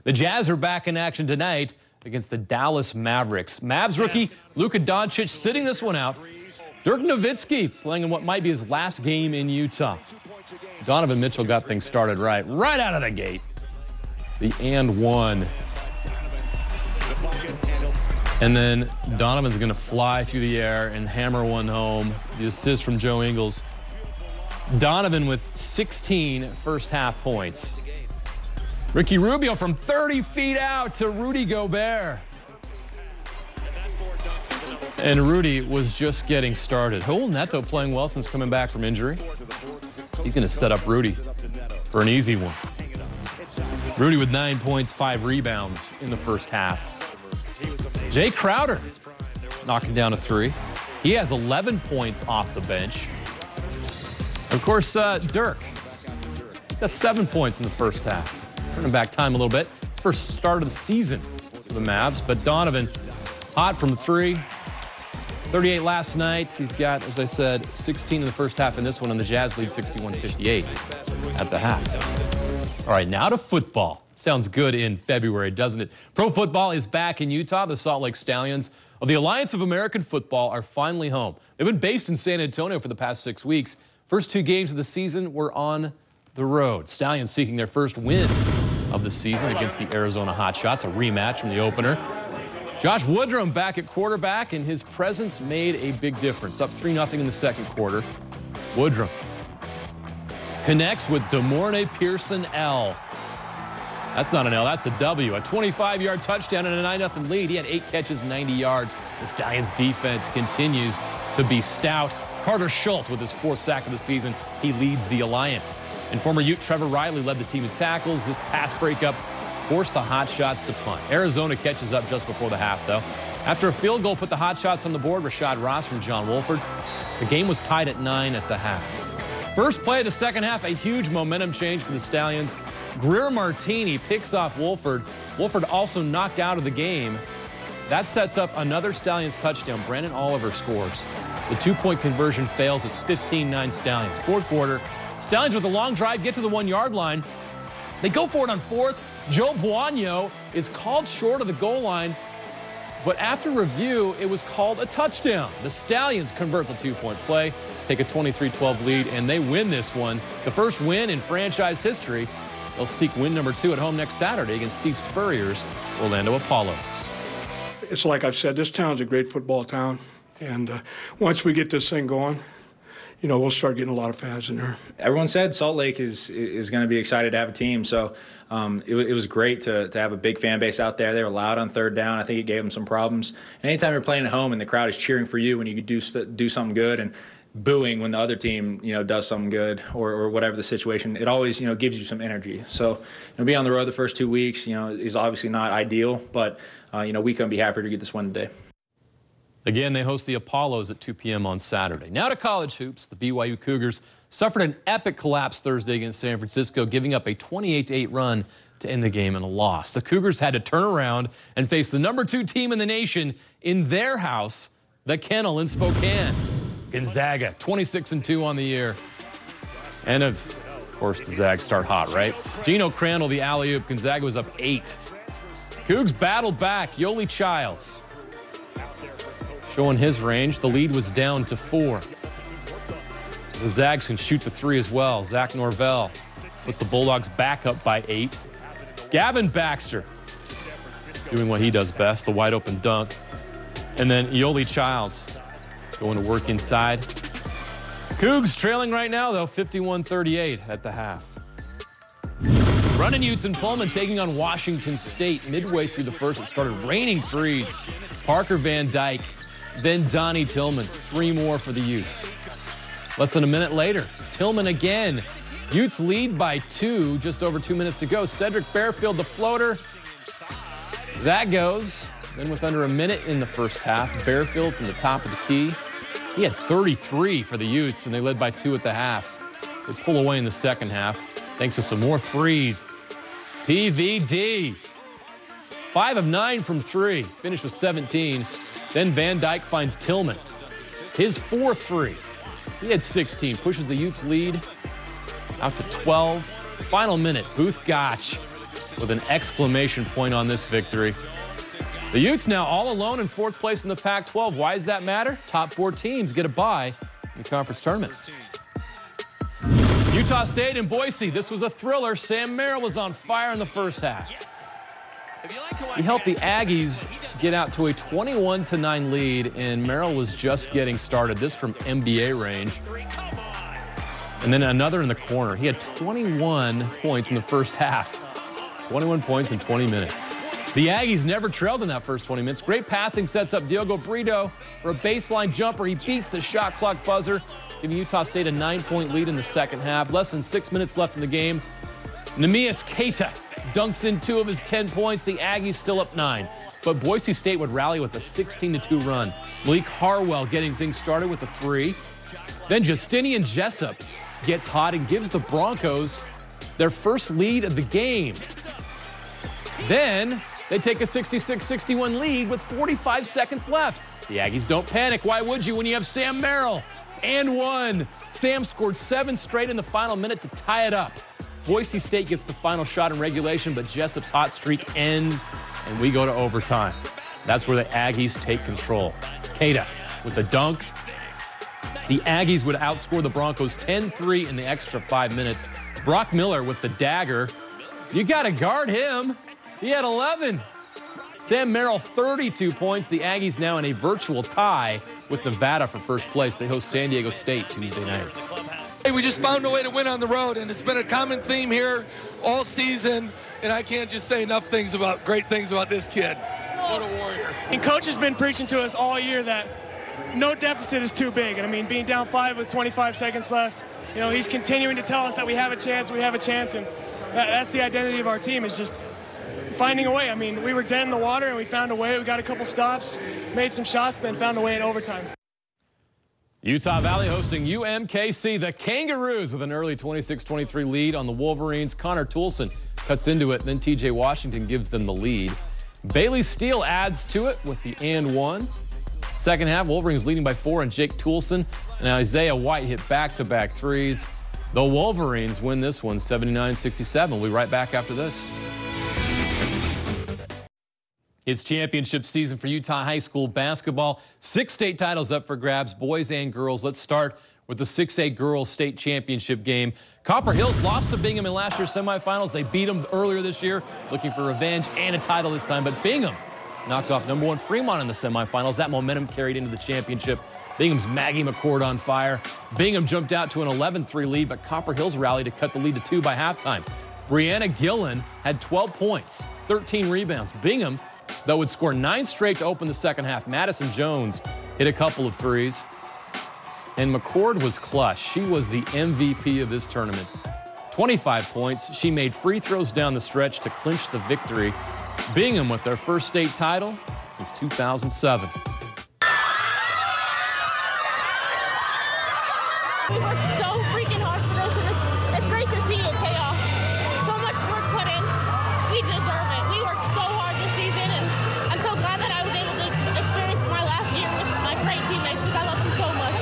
The Jazz are back in action tonight against the Dallas Mavericks. Mavs rookie Luka Doncic sitting this one out. Dirk Nowitzki playing in what might be his last game in Utah. Donovan Mitchell got things started right out of the gate. The and one. And then Donovan's going to fly through the air and hammer one home. The assist from Joe Ingles. Donovan with 16 first-half points. Ricky Rubio from 30 feet out to Rudy Gobert. And Rudy was just getting started. Joel Neto playing well since coming back from injury. He's going to set up Rudy for an easy one. Rudy with 9 points, 5 rebounds in the first half. Jay Crowder knocking down a three. He has 11 points off the bench. Of course, Dirk. He's got 7 points in the first half. Turning back time a little bit. First start of the season for the Mavs, but Donovan hot from three. 38 last night. He's got, as I said, 16 in the first half in this one, and the Jazz lead 61-58 at the half. All right, now to football. Sounds good in February, doesn't it? Pro football is back in Utah. The Salt Lake Stallions of the Alliance of American Football are finally home. They've been based in San Antonio for the past 6 weeks. First 2 games of the season were on the road. Stallions seeking their first win of the season against the Arizona Hotshots, a rematch from the opener. Josh Woodrum back at quarterback, and his presence made a big difference. Up 3-0 in the second quarter. Woodrum connects with DeMornay Pearson-L. That's not an L, that's a W. A 25-yard touchdown and a 9-0 lead. He had 8 catches, 90 yards. The Stallions defense continues to be stout. Carter Schultz with his 4th sack of the season. He leads the Alliance. And former Ute Trevor Riley led the team in tackles. This pass breakup forced the Hotshots to punt. Arizona catches up just before the half, though. After a field goal put the Hotshots on the board, Rashad Ross from John Wolford. The game was tied at 9 at the half. First play of the second half, a huge momentum change for the Stallions. Greer Martini picks off Wolford. Wolford also knocked out of the game. That sets up another Stallions touchdown. Brandon Oliver scores. The 2-point conversion fails. It's 15-9 Stallions. Fourth quarter, Stallions with a long drive get to the 1-yard line. They go for it on 4th. Joe Buono is called short of the goal line, but after review, it was called a touchdown. The Stallions convert the 2-point play, take a 23-12 lead, and they win this one. The first win in franchise history. They'll seek win number 2 at home next Saturday against Steve Spurrier's Orlando Apollos. It's like I've said, this town's a great football town, and once we get this thing going, you know, we'll start getting a lot of fans in there. Everyone said Salt Lake is going to be excited to have a team, so it was great to have a big fan base out there. They were loud on third down. I think it gave them some problems. And anytime you're playing at home and the crowd is cheering for you when you do something good and booing when the other team, you know, does something good or whatever the situation, it always, you know, gives you some energy. So, you know, being on the road the first 2 weeks, you know, is obviously not ideal, but, you know, we couldn't be happier to get this one today. Again, they host the Apollos at 2 p.m. on Saturday. Now to college hoops. The BYU Cougars suffered an epic collapse Thursday against San Francisco, giving up a 28-8 run to end the game in a loss. The Cougars had to turn around and face the number 2 team in the nation in their house, the Kennel in Spokane. Gonzaga, 26-2 on the year. And of course, the Zags start hot, right? Geno Crandall, the alley-oop. Gonzaga was up 8. Cougs battled back. Yoli Childs showing his range. The lead was down to 4. The Zags can shoot the 3 as well. Zach Norvell puts the Bulldogs back up by 8. Gavin Baxter doing what he does best, the wide open dunk. And then Yoli Childs going to work inside. Cougs trailing right now, though, 51-38 at the half. Running Utes and Pullman taking on Washington State. Midway through the first, it started raining threes. Parker Van Dyke, then Donnie Tillman. 3 more for the Utes. Less than a minute later, Tillman again. Utes lead by 2, just over 2 minutes to go. Cedric Bearfield, the floater. That goes. Then with under a minute in the first half, Bearfield from the top of the key. He had 33 for the Utes, and they led by 2 at the half. They pull away in the second half, thanks to some more threes. TVD. 5 of 9 from 3, finished with 17. Then Van Dyke finds Tillman. His 4th 3. He had 16, pushes the Utes lead out to 12. Final minute, Booth Gotch with an exclamation point on this victory. The Utes now all alone in 4th place in the Pac-12. Why does that matter? Top 4 teams get a bye in the conference tournament. Utah State and Boise. This was a thriller. Sam Merrill was on fire in the first half. He helped the Aggies get out to a 21-9 lead, and Merrill was just getting started. This from NBA range. And then another in the corner. He had 21 points in the first half. 21 points in 20 minutes. The Aggies never trailed in that first 20 minutes. Great passing sets up Diogo Brito for a baseline jumper. He beats the shot clock buzzer, giving Utah State a 9-point lead in the second half. Less than 6 minutes left in the game. Neemias Keita dunks in 2 of his 10 points. The Aggies still up 9. But Boise State would rally with a 16-2 run. Malik Harwell getting things started with a 3. Then Justinian Jessup gets hot and gives the Broncos their first lead of the game. Then they take a 66-61 lead with 45 seconds left. The Aggies don't panic. Why would you when you have Sam Merrill? And 1. Sam scored 7 straight in the final minute to tie it up. Boise State gets the final shot in regulation, but Jessup's hot streak ends, and we go to overtime. That's where the Aggies take control. Keita with the dunk. The Aggies would outscore the Broncos 10-3 in the extra 5 minutes. Brock Miller with the dagger. You got to guard him. He had 11. Sam Merrill, 32 points. The Aggies now in a virtual tie with Nevada for first place. They host San Diego State Tuesday night. Hey, we just found a way to win on the road, and it's been a common theme here all season, and I can't just say enough great things about this kid. What a warrior. And Coach has been preaching to us all year that no deficit is too big. And I mean, being down 5 with 25 seconds left, you know, he's continuing to tell us that we have a chance, and that's the identity of our team, is just finding a way. I mean, we were dead in the water, and we found a way. We got a couple stops, made some shots, then found a way in overtime. Utah Valley hosting UMKC. The Kangaroos with an early 26-23 lead on the Wolverines. Connor Toulson cuts into it, then TJ Washington gives them the lead. Bailey Steele adds to it with the and 1. Second half, Wolverines leading by 4, and Jake Toulson and Isaiah White hit back-to-back threes. The Wolverines win this one 79-67. We'll be right back after this. It's championship season for Utah High School basketball. 6 state titles up for grabs, boys and girls. Let's start with the 6A girls state championship game. Copper Hills lost to Bingham in last year's semifinals. They beat them earlier this year, looking for revenge and a title this time. But Bingham knocked off #1 Fremont in the semifinals. That momentum carried into the championship. Bingham's Maggie McCord on fire. Bingham jumped out to an 11-3 lead, but Copper Hills rallied to cut the lead to 2 by halftime. Brianna Gillen had 12 points, 13 rebounds. Bingham, though, would score 9 straight to open the second half. Madison Jones hit a couple of threes. And McCord was clutch. She was the MVP of this tournament. 25 points. She made free throws down the stretch to clinch the victory. Bingham with their first state title since 2007. We worked so freaking hard for this, and it's great to see it pay off. So much work put in. We deserve it. We worked so hard this season, and I'm so glad that I was able to experience my last year with my great teammates because I love them so much.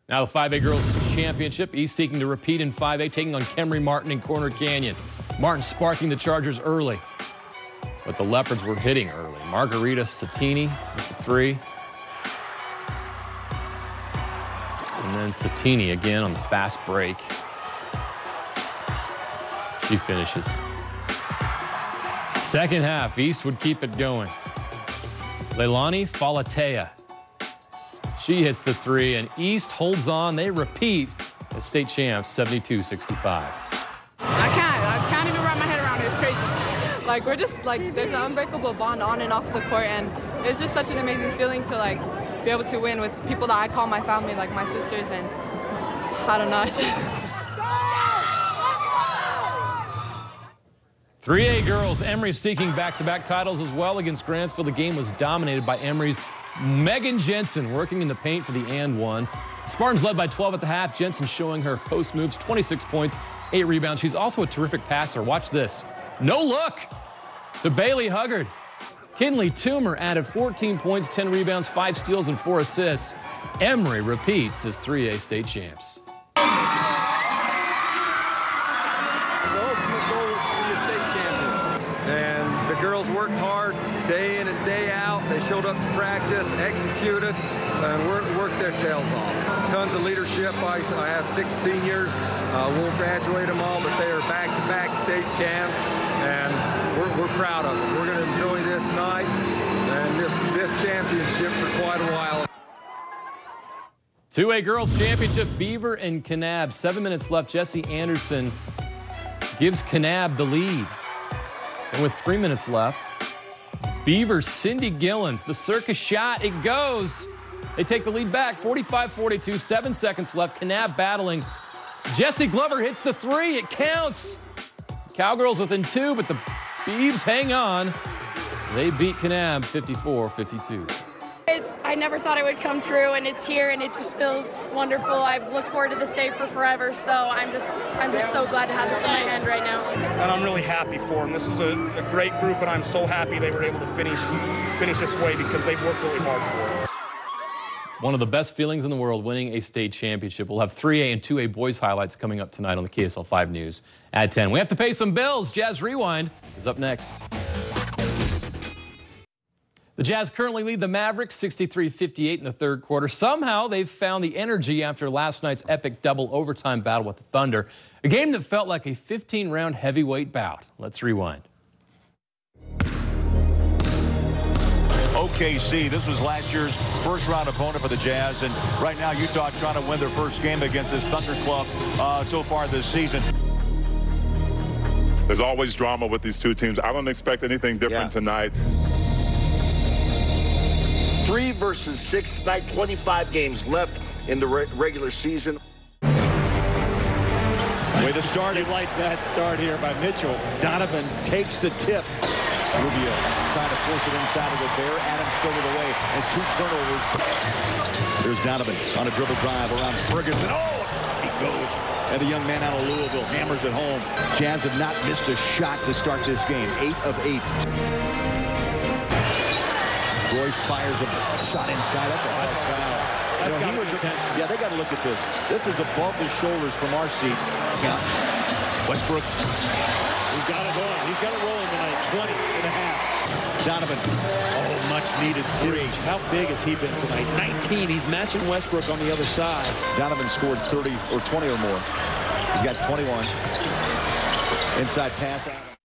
Now the 5A Girls Championship. East seeking to repeat in 5A, taking on Kemry Martin in Corner Canyon. Martin sparking the Chargers early, but the Leopards were hitting early. Margarita Satini with the 3. And then Satini again on the fast break. She finishes. Second half, East would keep it going. Leilani Falatea. She hits the 3, and East holds on. They repeat as state champs, 72-65. I can't even wrap my head around it. It's crazy. Like, we're just, like, there's an unbreakable bond on and off the court, and it's just such an amazing feeling to, like, be able to win with people that I call my family, like my sisters, and I don't know. 3A girls, Emory seeking back-to-back titles as well against Grantsville. The game was dominated by Emory's Megan Jensen working in the paint for the and 1. Spartans led by 12 at the half. Jensen showing her post moves, 26 points, 8 rebounds. She's also a terrific passer. Watch this. No look to Bailey Huggard. Kinley Toomer added 14 points, 10 rebounds, 5 steals, and 4 assists. Emory repeats as 3A state champs. girls worked hard day in and day out. They showed up to practice, executed, and worked their tails off. Tons of leadership. I have 6 seniors. Won't graduate them all, but they are back-to-back state champs, and we're proud of them. We're going to enjoy this night and this championship for quite a while. 2A Girls Championship, Beaver and Kanab. 7 minutes left. Jesse Anderson gives Kanab the lead. And with 3 minutes left, Beaver, Cindy Gillens, the circus shot, it goes. They take the lead back, 45-42, 7 seconds left. Kanab battling. Jessie Glover hits the 3, it counts. Cowgirls within 2, but the Beavs hang on. They beat Kanab 54-52. I never thought it would come true, and it's here, and it just feels wonderful. I've looked forward to this day for forever, so I'm just so glad to have this in my hand right now. And I'm really happy for them. This is a great group, and I'm so happy they were able to finish this way because they've worked really hard for it. One of the best feelings in the world, winning a state championship. We'll have 3A and 2A boys highlights coming up tonight on the KSL 5 News at 10. We have to pay some bills. Jazz Rewind is up next. The Jazz currently lead the Mavericks 63-58 in the third quarter. Somehow they've found the energy after last night's epic double overtime battle with the Thunder. A game that felt like a 15-round heavyweight bout. Let's rewind. OKC, this was last year's first-round opponent for the Jazz, and right now Utah trying to win their first game against this Thunder club so far this season. There's always drama with these two teams. I don't expect anything different tonight. 3 versus 6 tonight, 25 games left in the regular season. Way to start it. You like that start here by Mitchell. Donovan takes the tip. Rubio trying to force it inside of it there. Adams stole it away, and 2 turnovers. There's Donovan on a dribble drive around Ferguson. Oh, he goes. And the young man out of Louisville hammers it home. Jazz have not missed a shot to start this game. 8 of 8. Royce fires a shot inside. That's a hard foul. That's got to be attention. Yeah, they got to look at this. This is above the shoulders from our seat. Yeah. Westbrook. He's got it going. He's got it rolling tonight. 20 and a half. Donovan. Oh, much needed 3. How big has he been tonight? 19. He's matching Westbrook on the other side. Donovan scored 30 or 20 or more. He's got 21. Inside pass out.